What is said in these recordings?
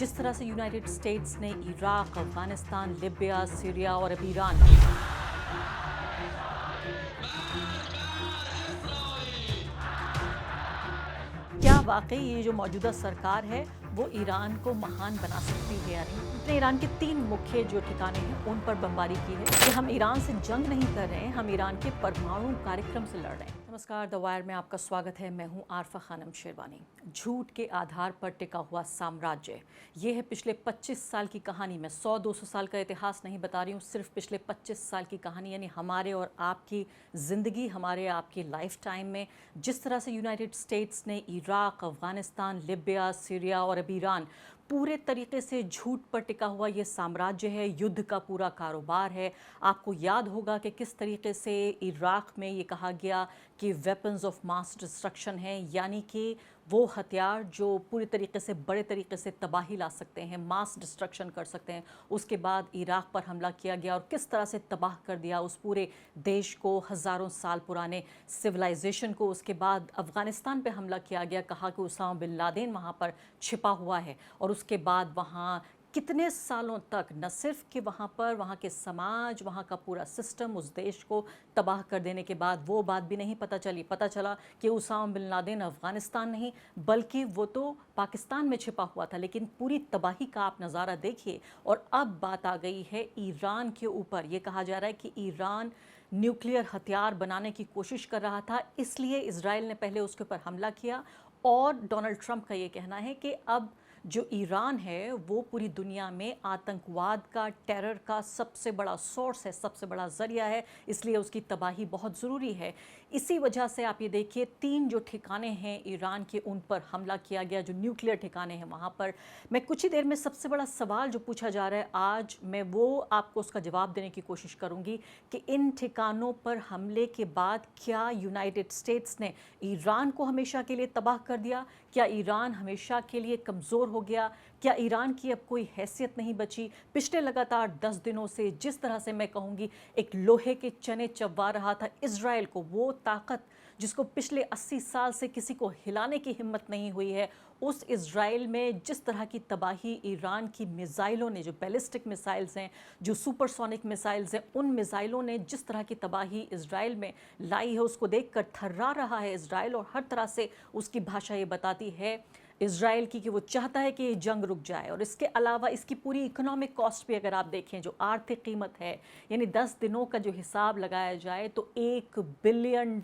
जिस तरह से यूनाइटेड स्टेट्स ने इराक, अफगानिस्तान, लिबिया, सीरिया और अब ईरान क्या वाकई ये जो मौजूदा सरकार है वो ईरान को महान बना सकती है या नहीं। इसने ईरान के 3 मुख्य जो ठिकाने हैं उन पर बमबारी की है कि हम ईरान से जंग नहीं कर रहे हैं, हम ईरान के परमाणु कार्यक्रम से लड़ रहे हैं। नमस्कार, द वायर में आपका स्वागत है। मैं हूं आरफा खानम शेरवानी। झूठ के आधार पर टिका हुआ साम्राज्य, ये है पिछले 25 साल की कहानी। मैं 100-200 साल का इतिहास नहीं बता रही हूँ, सिर्फ पिछले 25 साल की कहानी, यानी हमारे और आपकी ज़िंदगी, हमारे आपकी लाइफ टाइम में जिस तरह से यूनाइटेड स्टेट्स ने इराक, अफगानिस्तान, लिबिया, सीरिया और अब ईरान पूरे तरीके से झूठ पर टिका हुआ ये साम्राज्य है, युद्ध का पूरा कारोबार है। आपको याद होगा कि किस तरीके से इराक में ये कहा गया कि वेपन्स ऑफ मास डिस्ट्रक्शन हैं, यानी कि वो हथियार जो पूरी तरीके से बड़े तरीके से तबाही ला सकते हैं, मास डिस्ट्रक्शन कर सकते हैं। उसके बाद इराक पर हमला किया गया और किस तरह से तबाह कर दिया उस पूरे देश को, हज़ारों साल पुराने सिविलाइजेशन को। उसके बाद अफ़गानिस्तान पे हमला किया गया, कहा कि उसामा बिन लादेन वहाँ पर छिपा हुआ है। और उसके बाद वहाँ कितने सालों तक न सिर्फ कि वहाँ पर वहाँ के समाज, वहाँ का पूरा सिस्टम, उस देश को तबाह कर देने के बाद वो बात भी नहीं पता चली। पता चला कि उसामा बिन लादेन अफ़गानिस्तान नहीं बल्कि वो तो पाकिस्तान में छिपा हुआ था। लेकिन पूरी तबाही का आप नज़ारा देखिए। और अब बात आ गई है ईरान के ऊपर। ये कहा जा रहा है कि ईरान न्यूक्लियर हथियार बनाने की कोशिश कर रहा था, इसलिए इजराइल ने पहले उसके ऊपर हमला किया। और डोनाल्ड ट्रंप का ये कहना है कि अब जो ईरान है वो पूरी दुनिया में आतंकवाद का, टेरर का सबसे बड़ा सोर्स है, सबसे बड़ा ज़रिया है, इसलिए उसकी तबाही बहुत ज़रूरी है। इसी वजह से आप ये देखिए 3 जो ठिकाने हैं ईरान के, उन पर हमला किया गया, जो न्यूक्लियर ठिकाने हैं वहाँ पर। मैं कुछ ही देर में सबसे बड़ा सवाल जो पूछा जा रहा है आज, मैं वो आपको उसका जवाब देने की कोशिश करूँगी कि इन ठिकानों पर हमले के बाद क्या यूनाइटेड स्टेट्स ने ईरान को हमेशा के लिए तबाह कर दिया? क्या ईरान हमेशा के लिए कमज़ोर हो गया? क्या ईरान की अब कोई हैसियत नहीं बची? पिछले लगातार 10 दिनों से जिस तरह से मैं कहूँगी एक लोहे के चने चबवा रहा था इजराइल को, वो ताकत जिसको पिछले 80 साल से किसी को हिलाने की हिम्मत नहीं हुई है, उस इजराइल में जिस तरह की तबाही ईरान की मिसाइलों ने, जो बैलिस्टिक मिसाइल्स हैं, जो सुपरसोनिक मिसाइल्स हैं, उन मिसाइलों ने जिस तरह की तबाही इजराइल में लाई है, उसको देखकर थर्रा रहा है इजराइल। और हर तरह से उसकी भाषा ये बताती है इजराइल की कि वो चाहता है कि ये जंग रुक जाए। और इसके अलावा इसकी पूरी इकोनॉमिक कॉस्ट भी अगर आप देखें, जो आर्थिक कीमत है, यानी 10 दिनों का जो हिसाब लगाया जाए तो $1 बिलियन,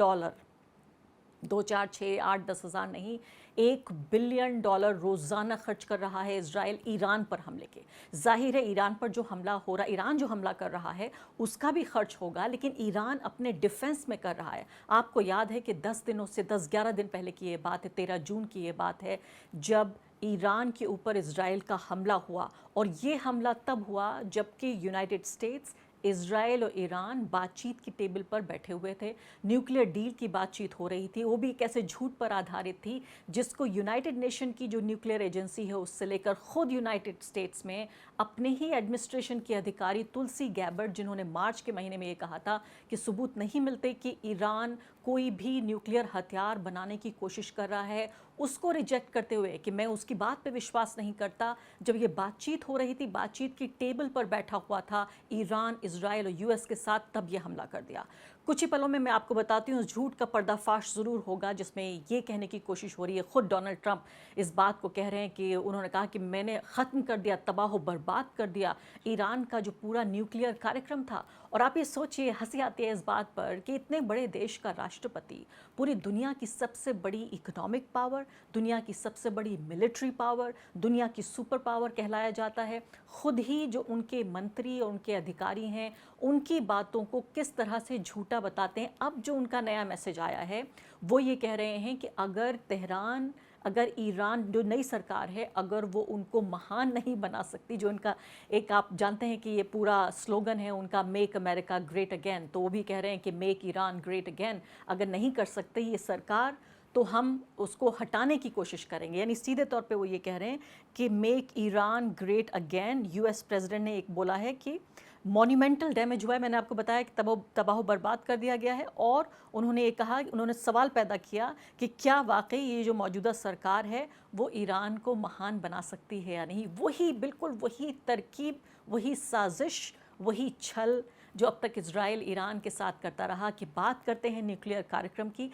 2, 4, 6, 8, 10 हज़ार नहीं, $1 बिलियन रोज़ाना खर्च कर रहा है इजराइल ईरान पर हमले के। जाहिर है ईरान पर जो हमला हो रहा, ईरान जो हमला कर रहा है उसका भी खर्च होगा, लेकिन ईरान अपने डिफेंस में कर रहा है। आपको याद है कि 10 दिनों से, 10-11 दिन पहले की ये बात है, 13 जून की ये बात है, जब ईरान के ऊपर इजराइल का हमला हुआ। और ये हमला तब हुआ जबकि यूनाइटेड स्टेट्स, इजराइल और ईरान बातचीत की टेबल पर बैठे हुए थे, न्यूक्लियर डील की बातचीत हो रही थी। वो भी कैसे झूठ पर आधारित थी, जिसको यूनाइटेड नेशन की जो न्यूक्लियर एजेंसी है उससे लेकर खुद यूनाइटेड स्टेट्स में अपने ही एडमिनिस्ट्रेशन की अधिकारी तुलसी गैबर्ट, जिन्होंने मार्च के महीने में ये कहा था कि सबूत नहीं मिलते कि ईरान कोई भी न्यूक्लियर हथियार बनाने की कोशिश कर रहा है, उसको रिजेक्ट करते हुए कि मैं उसकी बात पे विश्वास नहीं करता। जब ये बातचीत हो रही थी, बातचीत की टेबल पर बैठा हुआ था ईरान, इजराइल और यूएस के साथ, तब ये हमला कर दिया। कुछ ही पलों में मैं आपको बताती हूँ झूठ का पर्दाफाश ज़रूर होगा, जिसमें ये कहने की कोशिश हो रही है, खुद डोनाल्ड ट्रंप इस बात को कह रहे हैं कि उन्होंने कहा कि मैंने ख़त्म कर दिया, तबाह बर्बाद कर दिया ईरान का जो पूरा न्यूक्लियर कार्यक्रम था। और आप ये सोचिए, हंसी आती है इस बात पर कि इतने बड़े देश का राष्ट्रपति, पूरी दुनिया की सबसे बड़ी इकोनॉमिक पावर, दुनिया की सबसे बड़ी मिलिट्री पावर, दुनिया की सुपर पावर कहलाया जाता है, खुद ही जो उनके मंत्री और उनके अधिकारी हैं उनकी बातों को किस तरह से झूठा बताते हैं। अब जो उनका नया मैसेज आया है वो ये कह रहे हैं कि अगर तेहरान, अगर ईरान जो नई सरकार है, अगर वो उनको महान नहीं बना सकती, जो उनका एक, आप जानते हैं कि ये पूरा स्लोगन है उनका, मेक अमेरिका ग्रेट अगेन, तो वो भी कह रहे हैं कि मेक ईरान ग्रेट अगेन, अगर नहीं कर सकते ये सरकार तो हम उसको हटाने की कोशिश करेंगे। यानी सीधे तौर पे वो ये कह रहे हैं कि make Iran great again. US president ने एक बोला है कि मॉन्यूमेंटल डैमेज हुआ है। मैंने आपको बताया कि तबाह बर्बाद कर दिया गया है। और उन्होंने ये कहा, उन्होंने सवाल पैदा किया कि क्या वाकई ये जो मौजूदा सरकार है वो ईरान को महान बना सकती है या नहीं। वही बिल्कुल वही तरकीब, वही साजिश, वही छल जो अब तक इजराइल ईरान के साथ करता रहा कि बात करते हैं न्यूक्लियर कार्यक्रम की,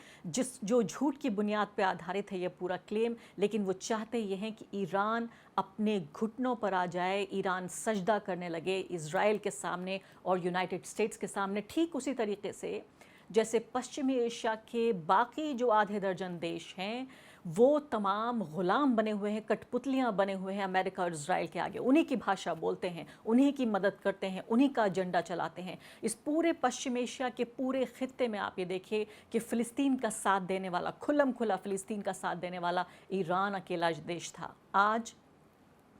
जो झूठ की बुनियाद पर आधारित है ये पूरा क्लेम। लेकिन वो चाहते ये हैं कि ईरान अपने घुटनों पर आ जाए, ईरान सजदा करने लगे इजराइल के सामने और यूनाइटेड स्टेट्स के सामने, ठीक उसी तरीके से जैसे पश्चिमी एशिया के बाकी जो आधे दर्जन देश हैं वो तमाम गुलाम बने हुए हैं, कठपुतलियां बने हुए हैं अमेरिका और इजराइल के आगे। उन्हीं की भाषा बोलते हैं, उन्हीं की मदद करते हैं, उन्हीं का एजेंडा चलाते हैं। इस पूरे पश्चिम एशिया के पूरे खित्ते में आप ये देखिए कि फ़िलिस्तीन का साथ देने वाला, खुल्लम खुला फ़िलिस्तीन का साथ देने वाला ईरान अकेला देश था। आज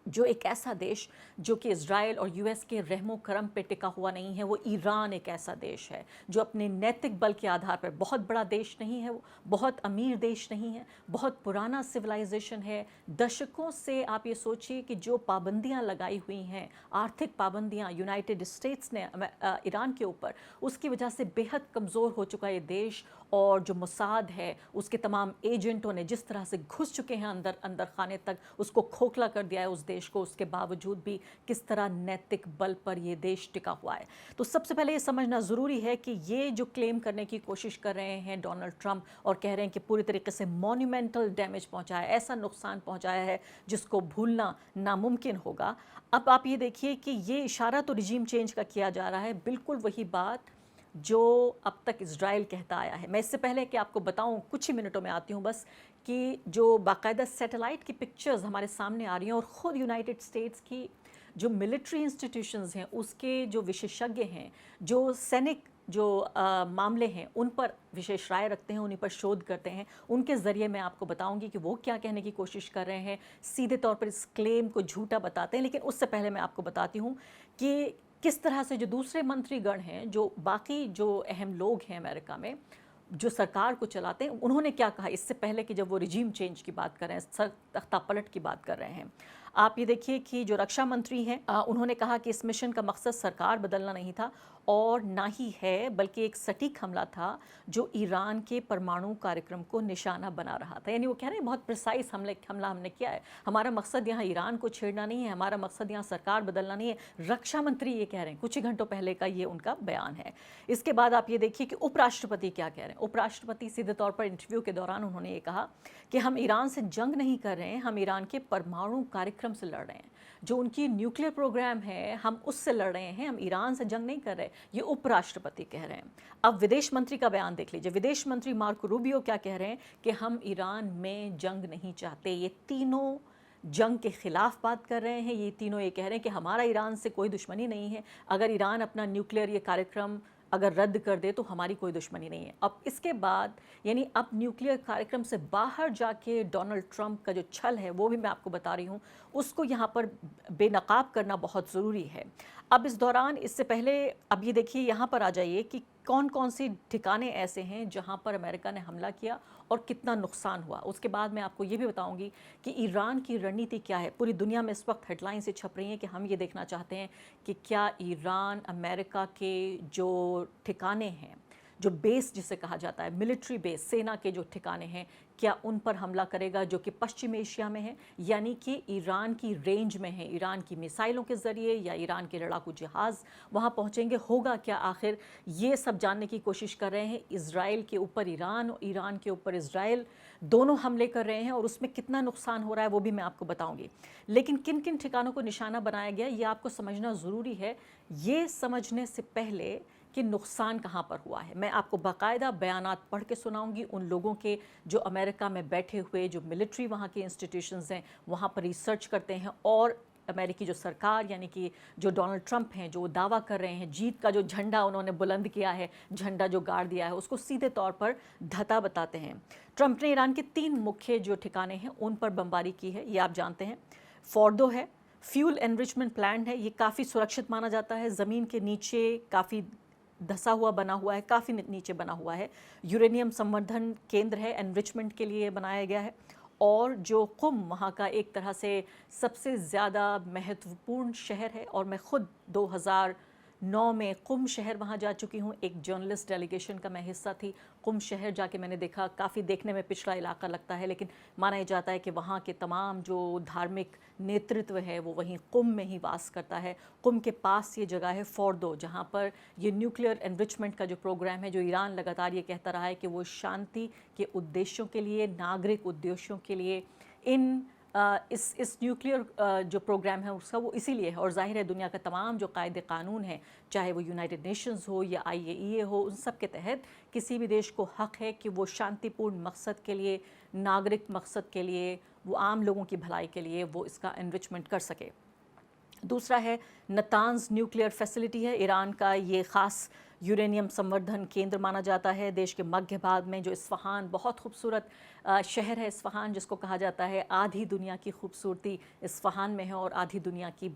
जो एक ऐसा देश जो कि इजराइल और यूएस के रहमो करम पे टिका हुआ नहीं है, वो ईरान एक ऐसा देश है जो अपने नैतिक बल के आधार पर, बहुत बड़ा देश नहीं है वो, बहुत अमीर देश नहीं है, बहुत पुराना सिविलाइजेशन है। दशकों से आप ये सोचिए कि जो पाबंदियां लगाई हुई हैं, आर्थिक पाबंदियां यूनाइटेड स्टेट्स ने ईरान के ऊपर, उसकी वजह से बेहद कमज़ोर हो चुका है ये देश। और जो मोसाद है उसके तमाम एजेंटों ने जिस तरह से घुस चुके हैं अंदर अंदर खाने तक, उसको खोखला कर दिया है उस देश को। उसके बावजूद भी किस तरह नैतिक बल पर ये देश टिका हुआ है। तो सबसे पहले ये समझना ज़रूरी है कि ये जो क्लेम करने की कोशिश कर रहे हैं डोनाल्ड ट्रंप और कह रहे हैं कि पूरी तरीके से मॉन्यूमेंटल डैमेज पहुंचा है, ऐसा नुकसान पहुंचाया है जिसको भूलना नामुमकिन होगा। अब आप ये देखिए कि ये इशारा तो रिजीम चेंज का किया जा रहा है, बिल्कुल वही बात जो अब तक इजराइल कहता आया है। मैं इससे पहले कि आपको बताऊं, कुछ ही मिनटों में आती हूं बस, कि जो बाकायदा सैटेलाइट की पिक्चर्स हमारे सामने आ रही हैं और ख़ुद यूनाइटेड स्टेट्स की जो मिलिट्री इंस्टीट्यूशंस हैं, उसके जो विशेषज्ञ हैं, जो सैनिक जो मामले हैं उन पर विशेष राय रखते हैं, उन्हीं पर शोध करते हैं, उनके ज़रिए मैं आपको बताऊंगी कि वो क्या कहने की कोशिश कर रहे हैं। सीधे तौर पर इस क्लेम को झूठा बताते हैं, लेकिन उससे पहले मैं आपको बताती हूँ कि किस तरह से जो दूसरे मंत्रीगण हैं, जो बाकी जो अहम लोग हैं अमेरिका में जो सरकार को चलाते हैं, उन्होंने क्या कहा इससे पहले कि जब वो रिजीम चेंज की बात कर रहे हैं, तख्ता पलट की बात कर रहे हैं। आप ये देखिए कि जो रक्षा मंत्री हैं उन्होंने कहा कि इस मिशन का मकसद सरकार बदलना नहीं था और ना ही है, बल्कि एक सटीक हमला था जो ईरान के परमाणु कार्यक्रम को निशाना बना रहा था। यानी वो कह रहे हैं बहुत प्रिसाइज हमला हमने किया है, हमारा मकसद यहाँ ईरान को छेड़ना नहीं है, हमारा मकसद यहाँ सरकार बदलना नहीं है। रक्षा मंत्री ये कह रहे हैं, कुछ ही घंटों पहले का ये उनका बयान है। इसके बाद आप ये देखिए कि उपराष्ट्रपति क्या कह रहे हैं। उपराष्ट्रपति सीधे तौर पर इंटरव्यू के दौरान उन्होंने ये कहा कि हम ईरान से जंग नहीं कर रहे हैं, हम ईरान के परमाणु कार्यक्रम से लड़ रहे हैं, जो उनकी न्यूक्लियर प्रोग्राम है हम उससे लड़ रहे हैं, हम ईरान से जंग नहीं कर रहे। ये उपराष्ट्रपति कह रहे हैं। अब विदेश मंत्री का बयान देख लीजिए। विदेश मंत्री मार्को रूबियो क्या कह रहे हैं कि हम ईरान में जंग नहीं चाहते। ये तीनों जंग के खिलाफ बात कर रहे हैं। ये तीनों ये कह रहे हैं कि हमारा ईरान से कोई दुश्मनी नहीं है, अगर ईरान अपना न्यूक्लियर ये कार्यक्रम अगर रद्द कर दे तो हमारी कोई दुश्मनी नहीं है। अब इसके बाद यानी अब न्यूक्लियर कार्यक्रम से बाहर जाके डोनाल्ड ट्रंप का जो छल है वो भी मैं आपको बता रही हूँ, उसको यहाँ पर बेनकाब करना बहुत ज़रूरी है। अब इस दौरान, इससे पहले अब ये देखिए यहाँ पर आ जाइए कि कौन कौन सी ठिकाने ऐसे हैं जहाँ पर अमेरिका ने हमला किया और कितना नुकसान हुआ। उसके बाद मैं आपको ये भी बताऊंगी कि ईरान की रणनीति क्या है। पूरी दुनिया में इस वक्त हेडलाइन से छप रही हैं कि हम ये देखना चाहते हैं कि क्या ईरान अमेरिका के जो ठिकाने हैं, जो बेस जिसे कहा जाता है, मिलिट्री बेस, सेना के जो ठिकाने हैं, क्या उन पर हमला करेगा जो कि पश्चिम एशिया में है, यानी कि ईरान की रेंज में है। ईरान की मिसाइलों के ज़रिए या ईरान के लड़ाकू जहाज़ वहाँ पहुँचेंगे, होगा क्या आखिर, ये सब जानने की कोशिश कर रहे हैं। इजराइल के ऊपर ईरान और ईरान के ऊपर इजराइल दोनों हमले कर रहे हैं और उसमें कितना नुकसान हो रहा है वो भी मैं आपको बताऊँगी। लेकिन किन किन ठिकानों को निशाना बनाया गया ये आपको समझना ज़रूरी है। ये समझने से पहले कि नुकसान कहाँ पर हुआ है, मैं आपको बाकायदा बयानात पढ़ के सुनाऊंगी उन लोगों के जो अमेरिका में बैठे हुए, जो मिलिट्री वहाँ के इंस्टीट्यूशंस हैं वहाँ पर रिसर्च करते हैं, और अमेरिकी जो सरकार यानी कि जो डोनाल्ड ट्रंप हैं, जो दावा कर रहे हैं, जीत का जो झंडा उन्होंने बुलंद किया है, झंडा जो गाड़ दिया है, उसको सीधे तौर पर धता बताते हैं। ट्रंप ने ईरान के 3 मुख्य जो ठिकाने हैं उन पर बमबारी की है, ये आप जानते हैं। फोर्डो है, फ्यूल एनरिचमेंट प्लांट है, ये काफ़ी सुरक्षित माना जाता है, ज़मीन के नीचे काफ़ी धसा हुआ बना हुआ है, काफ़ी नीचे बना हुआ है। यूरेनियम संवर्धन केंद्र है, एनरिचमेंट के लिए बनाया गया है। और जो कुम वहाँ का एक तरह से सबसे ज़्यादा महत्वपूर्ण शहर है, और मैं ख़ुद 2009 में कुम शहर वहाँ जा चुकी हूँ, एक जर्नलिस्ट डेलीगेशन का मैं हिस्सा थी। कुम शहर जाके मैंने देखा, काफ़ी देखने में पिछड़ा इलाका लगता है, लेकिन माना ही जाता है कि वहाँ के तमाम जो धार्मिक नेतृत्व है वो वहीं कुम में ही वास करता है। कुम के पास ये जगह है फोर्दो, जहाँ पर ये न्यूक्लियर एनरिचमेंट का जो प्रोग्राम है, जो ईरान लगातार ये कहता रहा है कि वो शांति के उद्देश्यों के लिए, नागरिक उद्देश्यों के लिए इस न्यूक्लियर जो प्रोग्राम है उसका वो इसीलिए है। और जाहिर है दुनिया का तमाम जो कायदे कानून है, चाहे वो यूनाइटेड नेशंस हो या IAEA हो, उन सब के तहत किसी भी देश को हक है कि वो शांतिपूर्ण मकसद के लिए, नागरिक मकसद के लिए, वो आम लोगों की भलाई के लिए वो इसका एनरिचमेंट कर सके। दूसरा है नतांज न्यूक्लियर फैसिलिटी है, ईरान का ये ख़ास यूरेनियम संवर्धन केंद्र माना जाता है। देश के मध्य भाग में जो इस्फ़हान, बहुत खूबसूरत शहर है इस्फ़हान, जिसको कहा जाता है आधी दुनिया की खूबसूरती इस्फ़हान में है और आधी दुनिया की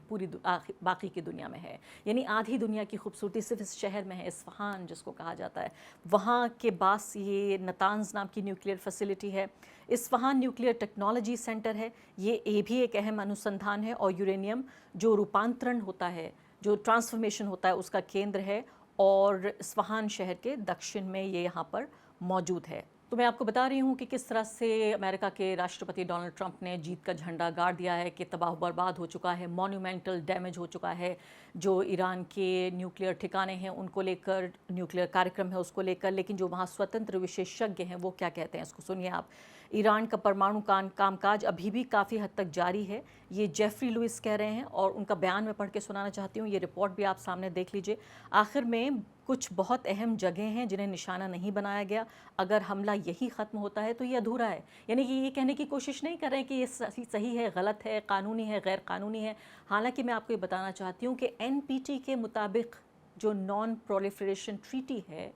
बाकी की दुनिया में है। यानी आधी दुनिया की खूबसूरती सिर्फ इस शहर में है, इस्फ़हान जिसको कहा जाता है। वहाँ के पास ये नतांज नाम की न्यूक्लियर फैसिलिटी है। इस्फ़हान न्यूक्लियर टेक्नोलॉजी सेंटर है, ये भी एक अहम अनुसंधान है और यूरेनियम जो रूपांतरण होता है, जो ट्रांसफॉर्मेशन होता है, उसका केंद्र है और इस्फ़हान शहर के दक्षिण में ये यहाँ पर मौजूद है। तो मैं आपको बता रही हूँ कि किस तरह से अमेरिका के राष्ट्रपति डोनाल्ड ट्रंप ने जीत का झंडा गाड़ दिया है, कि तबाह बर्बाद हो चुका है, मॉन्यूमेंटल डैमेज हो चुका है जो ईरान के न्यूक्लियर ठिकाने हैं उनको लेकर, न्यूक्लियर कार्यक्रम है उसको लेकर। लेकिन जो वहाँ स्वतंत्र विशेषज्ञ हैं वो क्या कहते हैं, इसको सुनिए आप। ईरान का परमाणु कामकाज अभी भी काफ़ी हद तक जारी है, ये जेफरी लुइस कह रहे हैं और उनका बयान मैं पढ़ के सुनाना चाहती हूँ। ये रिपोर्ट भी आप सामने देख लीजिए। आखिर में कुछ बहुत अहम जगह हैं जिन्हें निशाना नहीं बनाया गया। अगर हमला यही ख़त्म होता है तो ये अधूरा है। यानी कि ये कहने की कोशिश नहीं कर रहे हैं कि ये सही है, गलत है, कानूनी है, गैर कानूनी है। हालांकि मैं आपको ये बताना चाहती हूँ कि NPT के मुताबिक जो नॉन प्रोलिफरेशन ट्रीटी है,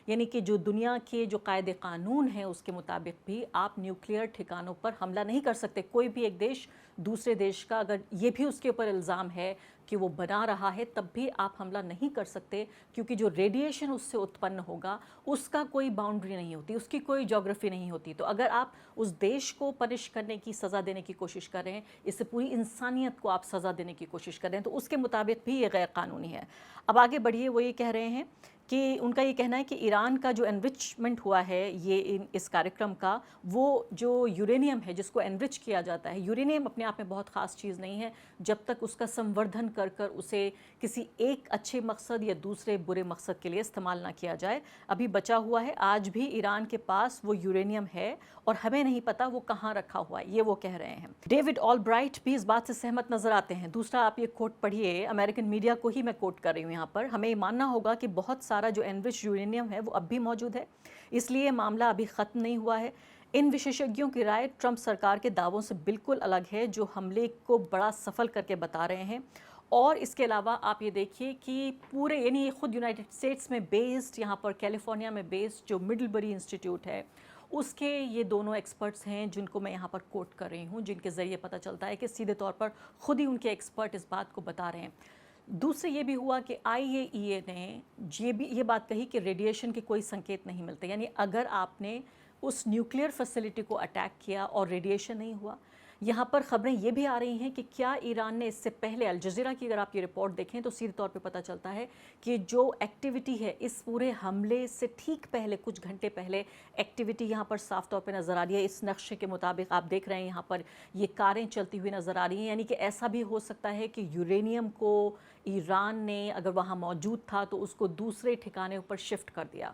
यानी कि जो दुनिया के जो कायदे कानून हैं उसके मुताबिक भी आप न्यूक्लियर ठिकानों पर हमला नहीं कर सकते। कोई भी एक देश दूसरे देश का अगर ये भी उसके ऊपर इल्ज़ाम है कि वो बना रहा है, तब भी आप हमला नहीं कर सकते, क्योंकि जो रेडिएशन उससे उत्पन्न होगा उसका कोई बाउंड्री नहीं होती, उसकी कोई ज्योग्राफी नहीं होती। तो अगर आप उस देश को पनिश करने की, सज़ा देने की कोशिश कर रहे हैं, इससे पूरी इंसानियत को आप सज़ा देने की कोशिश कर रहे हैं, तो उसके मुताबिक भी ये गैर कानूनी है। अब आगे बढ़िए, वो ये कह रहे हैं कि उनका ये कहना है कि ईरान का जो एनरिचमेंट हुआ है ये इस कार्यक्रम का, वो जो यूरेनियम है जिसको एनरिच किया जाता है, यूरेनियम अपने आप में बहुत ख़ास चीज़ नहीं है जब तक उसका संवर्धन कर कर उसे किसी एक अच्छे मकसद या दूसरे बुरे मकसद के लिए इस्तेमाल ना किया जाए। अभी बचा हुआ है, आज भी ईरान के पास वो यूरेनियम है और हमें नहीं पता वो कहाँ रखा हुआ है, ये वो कह रहे हैं। डेविड ऑलब्राइट भी इस बात से सहमत नज़र आते हैं। दूसरा आप ये कोट पढ़िए, अमेरिकन मीडिया को ही मैं कोट कर रही हूँ यहाँ पर। हमें ये मानना होगा कि बहुत सारा जो एनरिच यूरेनियम है वो अब भी मौजूद है, इसलिए मामला अभी ख़त्म नहीं हुआ है। इन विशेषज्ञों की राय ट्रंप सरकार के दावों से बिल्कुल अलग है, जो हमले को बड़ा सफल करके बता रहे हैं। और इसके अलावा आप ये देखिए कि पूरे, यानी खुद यूनाइटेड स्टेट्स में बेस्ड, यहाँ पर कैलिफोर्निया में बेस्ड जो मिडलबरी इंस्टीट्यूट है, उसके ये दोनों एक्सपर्ट्स हैं जिनको मैं यहाँ पर कोट कर रही हूँ, जिनके ज़रिए पता चलता है कि सीधे तौर पर खुद ही उनके एक्सपर्ट इस बात को बता रहे हैं। दूसरे ये भी हुआ कि IAEA ने ये बात कही कि रेडिएशन के कोई संकेत नहीं मिलते, यानी अगर आपने उस न्यूक्लियर फैसिलिटी को अटैक किया और रेडिएशन नहीं हुआ। यहाँ पर खबरें ये भी आ रही हैं कि क्या ईरान ने इससे पहले, अल जज़ीरा की अगर आप ये रिपोर्ट देखें तो सीधे तौर पे पता चलता है कि जो एक्टिविटी है इस पूरे हमले से ठीक पहले, कुछ घंटे पहले एक्टिविटी यहाँ पर साफ तौर पे नज़र आ रही है। इस नक्शे के मुताबिक आप देख रहे हैं यहाँ पर ये कारें चलती हुई नज़र आ रही हैं, यानी कि ऐसा भी हो सकता है कि यूरेनियम को ईरान ने अगर वहाँ मौजूद था तो उसको दूसरे ठिकाने पर शिफ्ट कर दिया।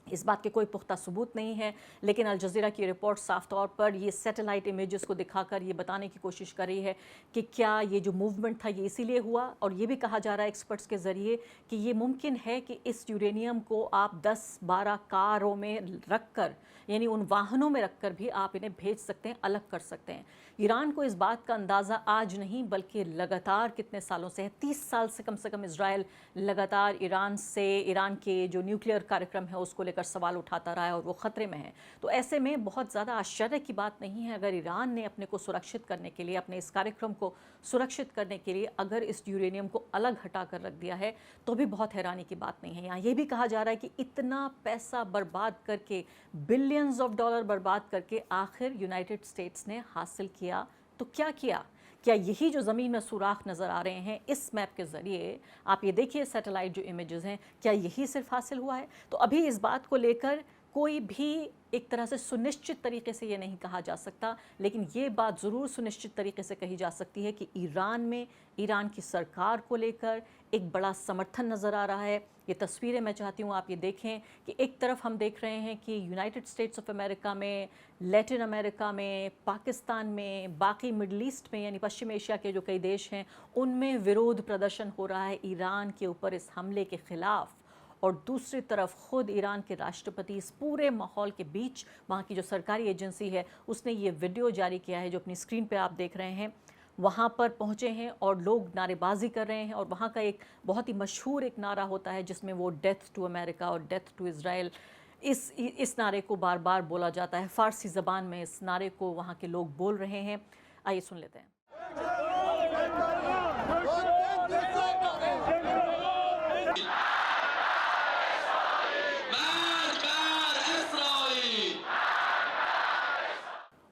इस बात के कोई पुख्ता सबूत नहीं है, लेकिन अल जज़ीरा की रिपोर्ट साफ तौर पर ये सैटेलाइट इमेजेस को दिखाकर ये बताने की कोशिश कर रही है कि क्या ये जो मूवमेंट था ये इसीलिए हुआ। और ये भी कहा जा रहा है एक्सपर्ट्स के ज़रिए कि ये मुमकिन है कि इस यूरेनियम को आप 10-12 कारों में रख कर, यानी उन वाहनों में रख कर भी आप इन्हें भेज सकते हैं, अलग कर सकते हैं। ईरान को इस बात का अंदाज़ा आज नहीं बल्कि लगातार कितने सालों से है, 30 साल से कम इजराइल लगातार ईरान के जो न्यूक्लियर कार्यक्रम है उसको लेकर सवाल उठाता रहा है और वो ख़तरे में है। तो ऐसे में बहुत ज़्यादा आश्चर्य की बात नहीं है अगर ईरान ने अपने को सुरक्षित करने के लिए, अपने इस कार्यक्रम को सुरक्षित करने के लिए अगर इस यूरेनियम को अलग हटा कर रख दिया है, तो भी बहुत हैरानी की बात नहीं है। यहाँ ये भी कहा जा रहा है कि इतना पैसा बर्बाद करके, बिलियंस ऑफ डॉलर बर्बाद करके आखिर यूनाइटेड स्टेट्स ने हासिल किया तो क्या किया? क्या यही जो ज़मीन में सुराख नज़र आ रहे हैं इस मैप के ज़रिए, आप ये देखिए सैटेलाइट जो इमेजेस हैं, क्या यही सिर्फ हासिल हुआ है? तो अभी इस बात को लेकर कोई भी एक तरह से सुनिश्चित तरीके से ये नहीं कहा जा सकता, लेकिन ये बात ज़रूर सुनिश्चित तरीके से कही जा सकती है कि ईरान में ईरान की सरकार को लेकर एक बड़ा समर्थन नज़र आ रहा है। ये तस्वीरें मैं चाहती हूँ आप ये देखें कि एक तरफ हम देख रहे हैं कि यूनाइटेड स्टेट्स ऑफ अमेरिका में, लैटिन अमेरिका में, पाकिस्तान में, बाकी मिडल ईस्ट में यानी पश्चिम एशिया के जो कई देश हैं उनमें विरोध प्रदर्शन हो रहा है ईरान के ऊपर इस हमले के ख़िलाफ़। और दूसरी तरफ ख़ुद ईरान के राष्ट्रपति इस पूरे माहौल के बीच, वहाँ की जो सरकारी एजेंसी है उसने ये वीडियो जारी किया है जो अपनी स्क्रीन पे आप देख रहे हैं, वहाँ पर पहुँचे हैं और लोग नारेबाजी कर रहे हैं। और वहाँ का एक बहुत ही मशहूर एक नारा होता है जिसमें वो डेथ टू अमेरिका और डेथ टू इज़राइल, इस नारे को बार बार बोला जाता है। फ़ारसी ज़बान में इस नारे को वहाँ के लोग बोल रहे हैं। आइए सुन लेते हैं।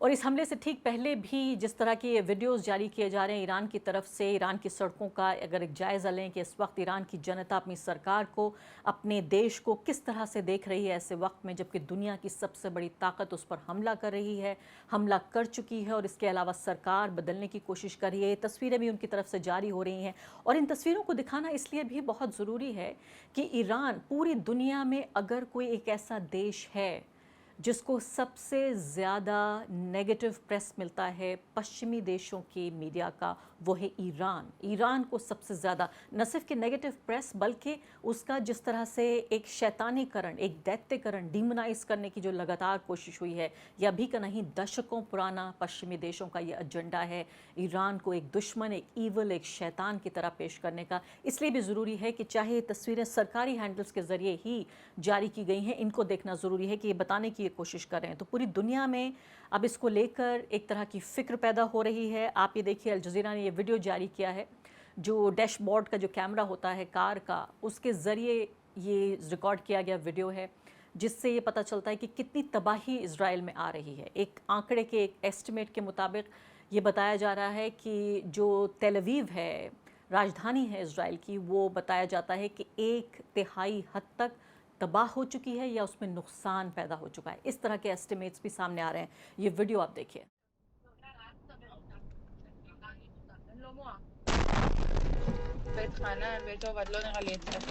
और इस हमले से ठीक पहले भी जिस तरह के वीडियोस जारी किए जा रहे हैं ईरान की तरफ से, ईरान की सड़कों का अगर एक जायज़ा लें कि इस वक्त ईरान की जनता अपनी सरकार को, अपने देश को किस तरह से देख रही है ऐसे वक्त में जबकि दुनिया की सबसे बड़ी ताकत उस पर हमला कर रही है, हमला कर चुकी है और इसके अलावा सरकार बदलने की कोशिश कर रही है। ये तस्वीरें भी उनकी तरफ से जारी हो रही हैं और इन तस्वीरों को दिखाना इसलिए भी बहुत ज़रूरी है कि ईरान पूरी दुनिया में अगर कोई एक ऐसा देश है जिसको सबसे ज़्यादा नेगेटिव प्रेस मिलता है पश्चिमी देशों के मीडिया का, वो है ईरान। ईरान को सबसे ज़्यादा न सिर्फ कि नेगेटिव प्रेस बल्कि उसका जिस तरह से एक शैतानीकरण, एक दैत्यकरण, डीमोनाइज करने की जो लगातार कोशिश हुई है, यह अभी का नहीं दशकों पुराना पश्चिमी देशों का ये एजेंडा है ईरान को एक दुश्मन, एक ईवल, एक शैतान की तरह पेश करने का। इसलिए भी ज़रूरी है कि चाहे तस्वीरें सरकारी हैंडल्स के ज़रिए ही जारी की गई हैं, इनको देखना ज़रूरी है कि ये बताने की ये कोशिश कर रहे हैं। तो पूरी दुनिया में अब इसको लेकर एक तरह की फ़िक्र पैदा हो रही है। आप ये देखिए अल जज़ीरा ने ये वीडियो जारी किया है, जो डैशबोर्ड का जो कैमरा होता है कार का, उसके ज़रिए ये रिकॉर्ड किया गया वीडियो है जिससे ये पता चलता है कि कितनी तबाही इज़राइल में आ रही है। एक आंकड़े के, एक एस्टिमेट के मुताबिक ये बताया जा रहा है कि जो तेल अवीव है, राजधानी है इज़राइल की, वो बताया जाता है कि 1/3 हद तक तबाह हो चुकी है या उसमें नुकसान पैदा हो चुका है। इस तरह के एस्टिमेट्स भी सामने आ रहे हैं। ये वीडियो आप देखिए। בית חנן, בית עובד, לא נראה לי אצלך.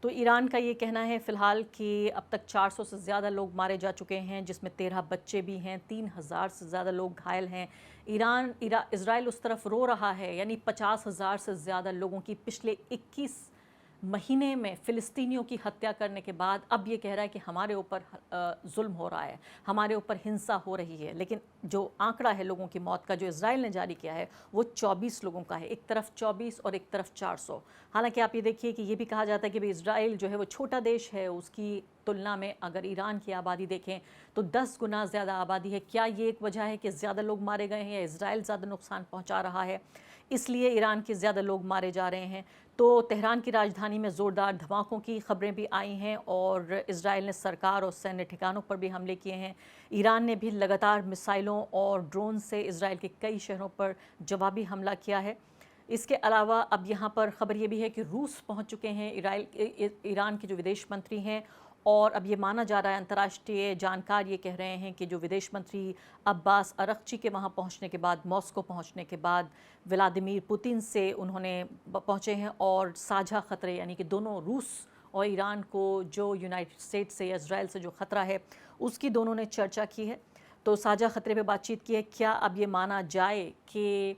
तो ईरान का ये कहना है फ़िलहाल कि अब तक 400 से ज़्यादा लोग मारे जा चुके हैं, जिसमें 13 बच्चे भी हैं, 3000 से ज़्यादा लोग घायल हैं। इज़राइल उस तरफ रो रहा है, यानी 50,000 से ज़्यादा लोगों की पिछले 21 महीने में फ़िलिस्तीनियों की हत्या करने के बाद अब ये कह रहा है कि हमारे ऊपर जुल्म हो रहा है, हमारे ऊपर हिंसा हो रही है। लेकिन जो आंकड़ा है लोगों की मौत का जो इज़राइल ने जारी किया है वो 24 लोगों का है, एक तरफ 24 और एक तरफ 400। हालांकि आप ये देखिए कि ये भी कहा जाता है कि भाई इज़राइल जो है वो छोटा देश है, उसकी तुलना में अगर ईरान की आबादी देखें तो 10 गुना ज़्यादा आबादी है। क्या ये एक वजह है कि ज़्यादा लोग मारे गए हैं या इज़राइल ज़्यादा नुकसान पहुँचा रहा है, इसलिए ईरान के ज़्यादा लोग मारे जा रहे हैं? तो तेहरान की राजधानी में ज़ोरदार धमाकों की खबरें भी आई हैं और इज़राइल ने सरकार और सैन्य ठिकानों पर भी हमले किए हैं। ईरान ने भी लगातार मिसाइलों और ड्रोन से इज़राइल के कई शहरों पर जवाबी हमला किया है। इसके अलावा अब यहाँ पर ख़बर ये भी है कि रूस पहुँच चुके हैं। ईरान के जो विदेश मंत्री हैं, और अब ये माना जा रहा है, अंतर्राष्ट्रीय जानकार ये कह रहे हैं कि जो विदेश मंत्री अब्बास अरगची के वहाँ पहुँचने के बाद, मॉस्को पहुँचने के बाद व्लादिमीर पुतिन से उन्होंने पहुँचे हैं और साझा ख़तरे यानी कि दोनों रूस और ईरान को जो यूनाइटेड स्टेट्स से या इज़राइल से जो ख़तरा है उसकी दोनों ने चर्चा की है। तो साझा ख़तरे पे बातचीत की है। क्या अब ये माना जाए कि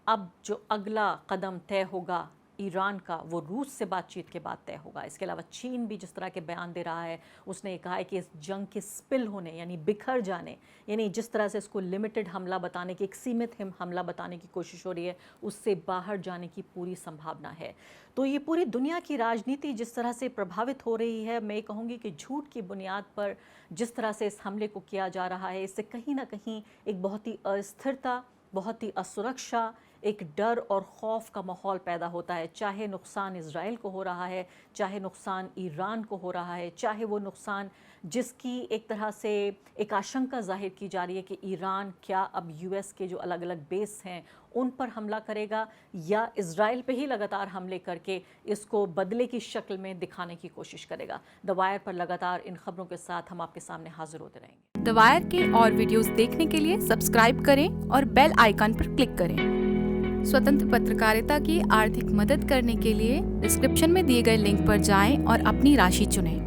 अब जो अगला कदम तय होगा ईरान का वो रूस से बातचीत के बाद तय होगा? इसके अलावा चीन भी जिस तरह के बयान दे रहा है, उसने कहा है कि इस जंग के स्पिल होने यानी बिखर जाने, यानी जिस तरह से इसको लिमिटेड हमला बताने की, एक सीमित हमला बताने की कोशिश हो रही है, उससे बाहर जाने की पूरी संभावना है। तो ये पूरी दुनिया की राजनीति जिस तरह से प्रभावित हो रही है, मैं कहूँगी कि झूठ की बुनियाद पर जिस तरह से इस हमले को किया जा रहा है, इससे कहीं ना कहीं एक बहुत ही अस्थिरता, बहुत ही असुरक्षा, एक डर और खौफ का माहौल पैदा होता है, चाहे नुकसान इज़राइल को हो रहा है, चाहे नुकसान ईरान को हो रहा है, चाहे वो नुकसान जिसकी एक तरह से एक आशंका जाहिर की जा रही है कि ईरान क्या अब यूएस के जो अलग अलग बेस हैं उन पर हमला करेगा या इज़राइल पे ही लगातार हमले करके इसको बदले की शक्ल में दिखाने की कोशिश करेगा। द वायर पर लगातार इन खबरों के साथ हम आपके सामने हाजिर होते रहेंगे। द वायर के और वीडियोस देखने के लिए सब्सक्राइब करें और बेल आइकन पर क्लिक करें। स्वतंत्र पत्रकारिता की आर्थिक मदद करने के लिए डिस्क्रिप्शन में दिए गए लिंक पर जाएं और अपनी राशि चुनें।